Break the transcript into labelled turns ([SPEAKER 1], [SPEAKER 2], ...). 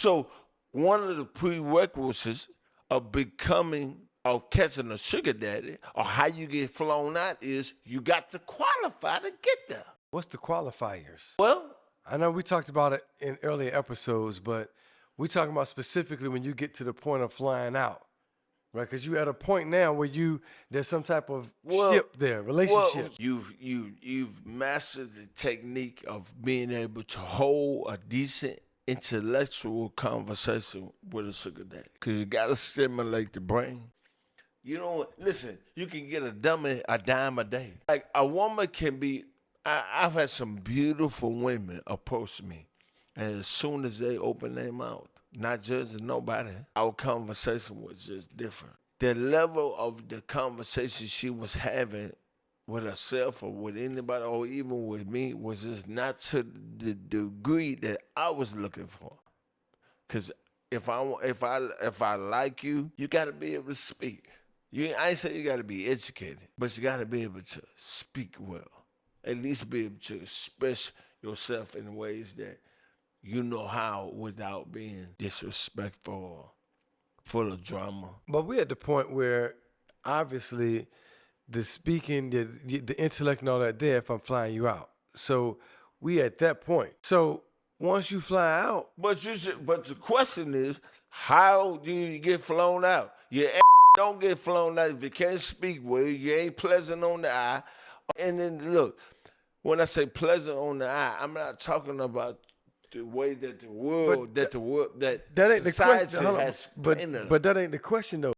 [SPEAKER 1] So one of the prerequisites of catching a sugar daddy or how you get flown out is you got to qualify to get there.
[SPEAKER 2] What's the qualifiers?
[SPEAKER 1] Well,
[SPEAKER 2] I know we talked about it in earlier episodes, but we talking about specifically when you get to the point of flying out, right? Because you at a point now where there's some type of ship there, relationship.
[SPEAKER 1] You've mastered the technique of being able to hold a decent intellectual conversation with a sugar daddy. Because you got to stimulate the brain. You know, listen, you can get a dummy a dime a day. Like a woman can be, I've had some beautiful women approach me. And as soon as they open their mouth, not judging nobody, our conversation was just different. The level of the conversation she was having with herself or with anybody or even with me was just not to the degree that I was looking for. Because if I like you, you got to be able to speak. I ain't say you got to be educated, but you got to be able to speak well. At least be able to express yourself in ways that you know how without being disrespectful or full of drama.
[SPEAKER 2] But we're at the point where obviously the speaking, the intellect and all that there if I'm flying you out. So we at that point. So once you fly out.
[SPEAKER 1] But the question is, how do you get flown out? Your ass don't get flown out if you can't speak well, you ain't pleasant on the eye. And then look, when I say pleasant on the eye, I'm not talking about the way that society has painted us.
[SPEAKER 2] But that ain't the question though.